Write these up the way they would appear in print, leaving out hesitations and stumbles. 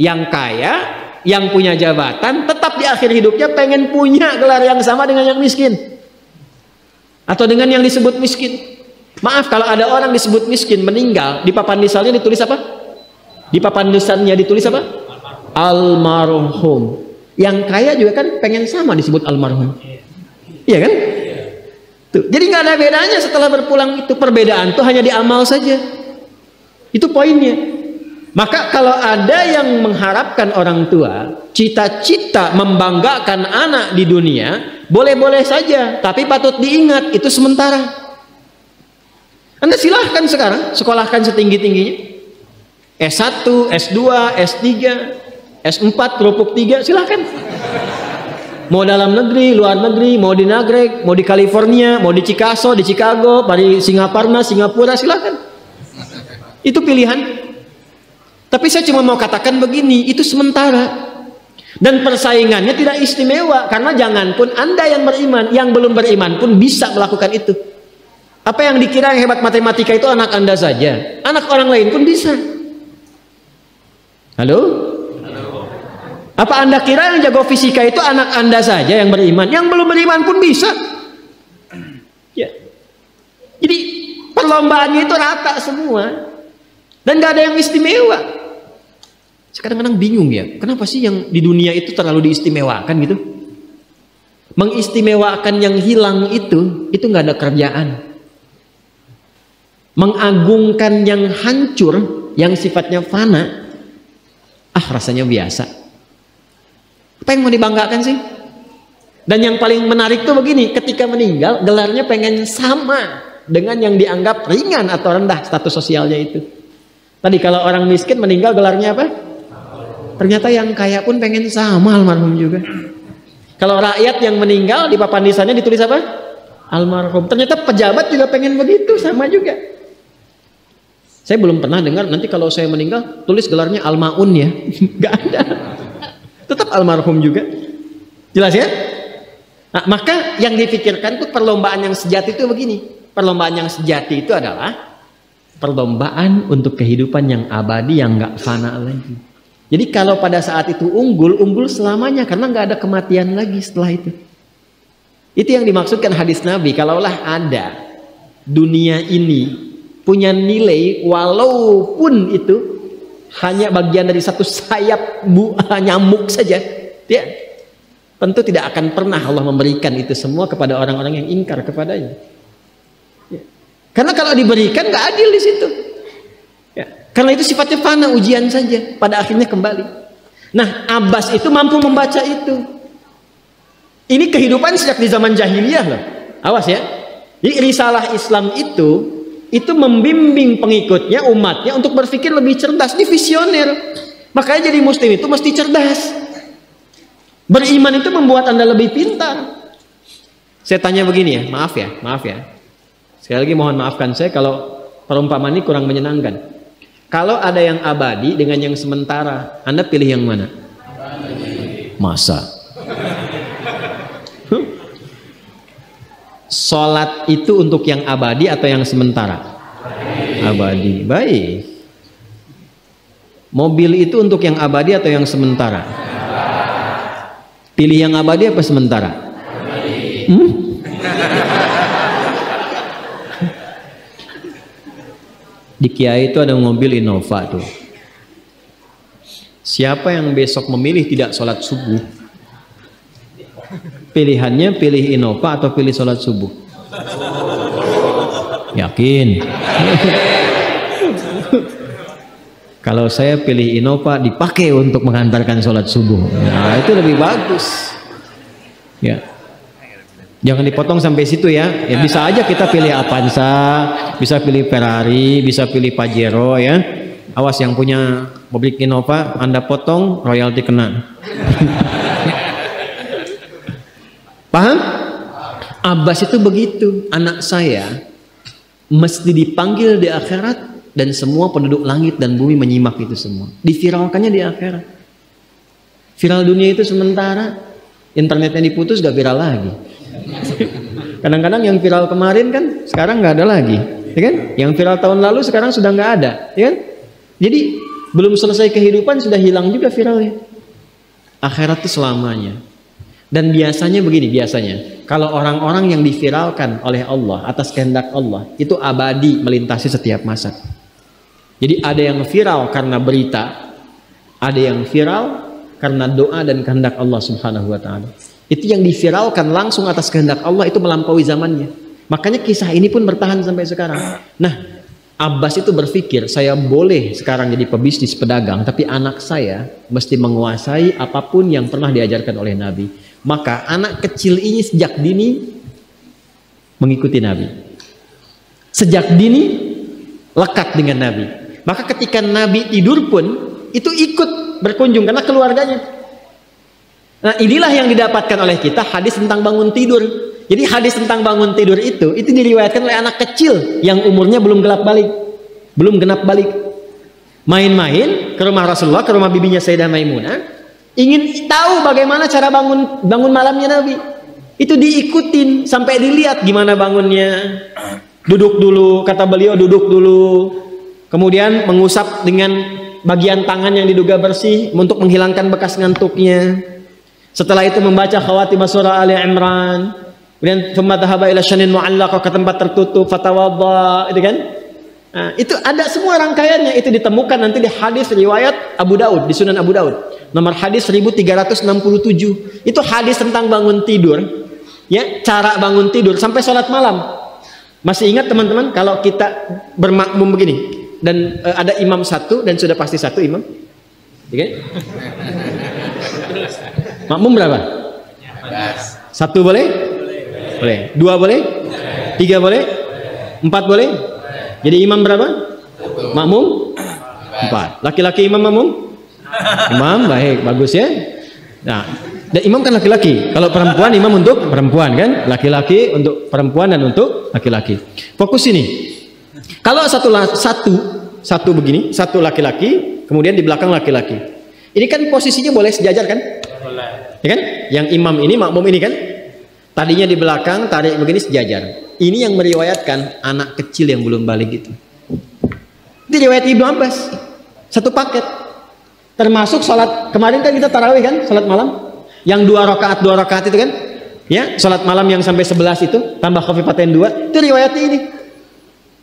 Yang kaya, yang punya jabatan, tetap di akhir hidupnya pengen punya gelar yang sama dengan yang miskin. Atau dengan yang disebut miskin. Maaf, kalau ada orang disebut miskin meninggal, di papan nisannya ditulis apa? Di papan nisannya ditulis apa? Almarhum. Yang kaya juga kan pengen sama disebut almarhum. Iya kan? Tuh. Jadi nggak ada bedanya setelah berpulang itu. Perbedaan tuh hanya di amal saja. Itu poinnya. Maka kalau ada yang mengharapkan orang tua cita-cita membanggakan anak di dunia, boleh-boleh saja, tapi patut diingat itu sementara. Anda silahkan sekarang sekolahkan setinggi-tingginya, S1, S2, S3, S4, kerupuk 3, silahkan. Mau dalam negeri, luar negeri, mau di Nagreg, mau di California, mau di Chicago, di Chicago, di Singaparna, Singapura, silahkan. Itu pilihan. Tapi saya cuma mau katakan begini, itu sementara. Dan persaingannya tidak istimewa, karena jangan pun Anda yang beriman, yang belum beriman pun bisa melakukan itu. Apa yang dikira yang hebat matematika itu anak Anda saja, anak orang lain pun bisa. Halo? Apa Anda kira yang jago fisika itu anak Anda saja yang beriman, yang belum beriman pun bisa? Ya. Jadi perlombaannya itu rata semua, dan gak ada yang istimewa. Kadang-kadang bingung ya, kenapa sih yang di dunia itu terlalu diistimewakan gitu? Mengistimewakan yang hilang itu nggak ada kerjaan. Mengagungkan yang hancur, yang sifatnya fana, rasanya biasa. Apa yang mau dibanggakan sih? Dan yang paling menarik tuh begini, ketika meninggal gelarnya pengen sama dengan yang dianggap ringan atau rendah status sosialnya itu. Tadi kalau orang miskin meninggal gelarnya apa? Ternyata yang kaya pun pengen sama almarhum juga. Kalau rakyat yang meninggal di papan nisannya ditulis apa? Almarhum. Ternyata pejabat juga pengen begitu, sama juga. Saya belum pernah dengar nanti kalau saya meninggal tulis gelarnya almaun ya. Gak ada. Tetap almarhum juga. Jelas ya? Nah, maka yang dipikirkan tuh perlombaan yang sejati itu begini. Perlombaan yang sejati itu adalah perlombaan untuk kehidupan yang abadi, yang gak fana lagi. Jadi kalau pada saat itu unggul selamanya, karena nggak ada kematian lagi setelah itu. Itu yang dimaksudkan hadis Nabi. Kalaulah ada dunia ini punya nilai, walaupun itu hanya bagian dari satu sayap nyamuk saja, ya, tentu tidak akan pernah Allah memberikan itu semua kepada orang-orang yang ingkar kepadanya. Ya. Karena kalau diberikan nggak adil di situ. Karena itu sifatnya fana, ujian saja, pada akhirnya kembali. Nah, Abbas itu mampu membaca itu. Ini kehidupan sejak di zaman jahiliyah loh. Awas ya. Jadi risalah Islam itu membimbing pengikutnya, umatnya untuk berpikir lebih cerdas, di visioner. Makanya jadi muslim itu mesti cerdas. Beriman itu membuat Anda lebih pintar. Saya tanya begini ya, maaf ya. Sekali lagi mohon maafkan saya kalau perumpamaan ini kurang menyenangkan. Kalau ada yang abadi dengan yang sementara, Anda pilih yang mana? Masa? Sholat itu untuk yang abadi atau yang sementara? Abadi. Baik. Mobil itu untuk yang abadi atau yang sementara? Pilih yang abadi apa sementara? Di Kiai itu ada mobil Innova tuh. Siapa yang besok memilih tidak sholat subuh, pilihannya pilih Innova atau pilih sholat subuh? Yakin? Kalau saya pilih Innova, dipakai untuk mengantarkan sholat subuh. Nah, itu lebih bagus. Ya. Jangan dipotong sampai situ ya. Ya bisa aja kita pilih Avanza, bisa pilih Ferrari, bisa pilih Pajero ya. Awas yang punya mobil Innova, Anda potong, royalti kena. Paham? Abbas itu begitu. Anak saya mesti dipanggil di akhirat dan semua penduduk langit dan bumi menyimak itu semua. Diviralkannya di akhirat. Viral dunia itu sementara, internetnya diputus gak viral lagi. Kadang-kadang yang viral kemarin kan sekarang nggak ada lagi, ya kan? Yang viral tahun lalu sekarang sudah nggak ada, ya kan? Jadi belum selesai kehidupan sudah hilang juga viralnya. Akhirat itu selamanya. Dan biasanya begini, kalau orang-orang yang diviralkan oleh Allah atas kehendak Allah itu abadi melintasi setiap masa. Jadi ada yang viral karena berita, ada yang viral karena doa dan kehendak Allah Subhanahu wa taala. Itu yang diviralkan langsung atas kehendak Allah itu melampaui zamannya. Makanya kisah ini pun bertahan sampai sekarang. Nah, Abbas itu berpikir, saya boleh sekarang jadi pebisnis pedagang, tapi anak saya mesti menguasai apapun yang pernah diajarkan oleh Nabi. Maka anak kecil ini sejak dini mengikuti Nabi. Sejak dini lekat dengan Nabi. Maka ketika Nabi tidur pun itu ikut berkunjung karena keluarganya. Nah, inilah yang didapatkan oleh kita hadis tentang bangun tidur. Jadi hadis tentang bangun tidur itu diriwayatkan oleh anak kecil yang umurnya belum genap balik. Main-main ke rumah Rasulullah, ke rumah bibinya Sayyidah Maimunah, ingin tahu bagaimana cara bangun malamnya Nabi. Itu diikutin sampai dilihat gimana bangunnya. Duduk dulu, kata beliau, duduk dulu. Kemudian mengusap dengan bagian tangan yang diduga bersih untuk menghilangkan bekas ngantuknya. Setelah itu membaca khawatimah surah Ali Imran. Kemudian thumma dhahaba ila syanin mu'allaqah, ke tempat tertutup, fatawadda, itu kan? Nah, itu ada semua rangkaiannya, itu ditemukan nanti di hadis riwayat Abu Daud, di Sunan Abu Daud. Nomor hadis 1367. Itu hadis tentang bangun tidur, ya, cara bangun tidur sampai sholat malam. Masih ingat teman-teman kalau kita bermakmum begini dan ada imam satu dan sudah pasti satu imam, ya kan? Makmum berapa? Satu boleh? Boleh. Dua boleh? Tiga boleh? Empat boleh? Jadi imam berapa? Makmum? Empat. Laki-laki imam makmum? Imam, baik, bagus ya. Nah, dan imam kan laki-laki. Kalau perempuan imam untuk perempuan kan? Laki-laki untuk perempuan dan untuk laki-laki. Fokus ini. Kalau satu begini, satu laki-laki, kemudian di belakang laki-laki. Ini kan posisinya boleh sejajar kan? Boleh. Ya kan? Yang imam ini, makmum ini kan? Tadinya di belakang, tarik begini sejajar. Ini yang meriwayatkan anak kecil yang belum balik itu. Itu riwayat Ibnu Abbas. Satu paket. Termasuk sholat, kemarin kan kita tarawih kan, sholat malam. Yang dua rakaat itu kan. Ya, sholat malam yang sampai 11 itu, tambah khafifatain 2, itu riwayatnya ini.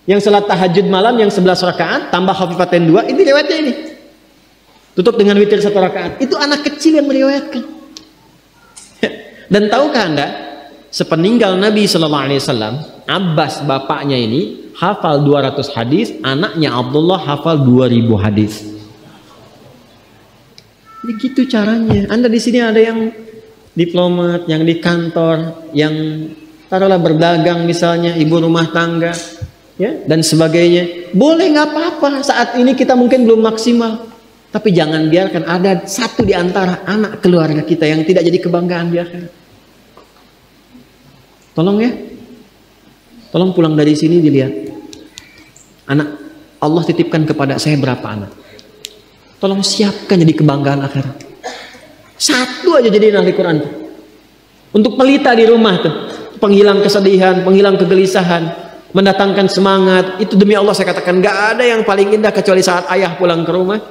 Yang sholat tahajud malam yang 11 rakaat, tambah khafifatain 2, ini riwayatnya ini. Tutup dengan witir 1 rakaat. Itu anak kecil yang meriwayatkan. Dan tahukah Anda? Sepeninggal Nabi Shallallahu Alaihi Wasallam, Abbas bapaknya ini hafal 200 hadis, anaknya Abdullah hafal 2000 hadis. Begitu caranya. Anda di sini ada yang diplomat, yang di kantor, yang taruhlah berdagang misalnya, ibu rumah tangga, ya, dan sebagainya. Boleh, nggak apa-apa. Saat ini kita mungkin belum maksimal, tapi jangan biarkan ada satu di antara anak keluarga kita yang tidak jadi kebanggaan di akhirat. Tolong ya, tolong pulang dari sini dilihat anak Allah titipkan kepada saya berapa anak. Tolong siapkan jadi kebanggaan akhirat. Satu aja jadi ahli Quran tuh. Untuk pelita di rumah tuh, penghilang kesedihan, penghilang kegelisahan, mendatangkan semangat. Itu demi Allah saya katakan, gak ada yang paling indah kecuali saat ayah pulang ke rumah.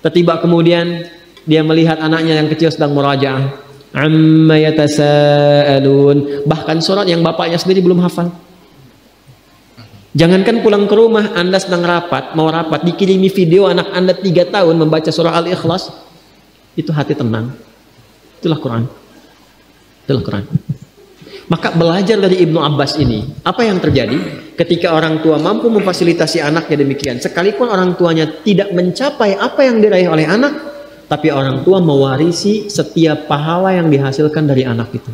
Tiba kemudian dia melihat anaknya yang kecil sedang murajaah. Amma yatasaalun, bahkan surat yang bapaknya sendiri belum hafal. Jangankan pulang ke rumah, Anda sedang mau rapat, dikirimi video anak Anda 3 tahun membaca surah Al-Ikhlas, itu hati tenang. Itulah Quran. Itulah Quran. Maka belajar dari Ibnu Abbas ini, apa yang terjadi ketika orang tua mampu memfasilitasi anaknya demikian, sekalipun orang tuanya tidak mencapai apa yang diraih oleh anak, tapi orang tua mewarisi setiap pahala yang dihasilkan dari anak itu.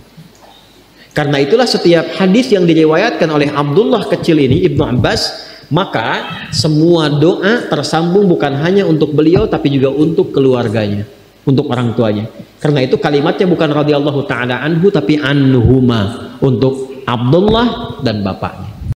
Karena itulah setiap hadis yang diriwayatkan oleh Abdullah kecil ini, Ibnu Abbas, maka semua doa tersambung bukan hanya untuk beliau, tapi juga untuk keluarganya, untuk orang tuanya. Karena itu kalimatnya bukan radhiyallahu ta'ala anhu, tapi anhuma, untuk Abdullah dan bapaknya.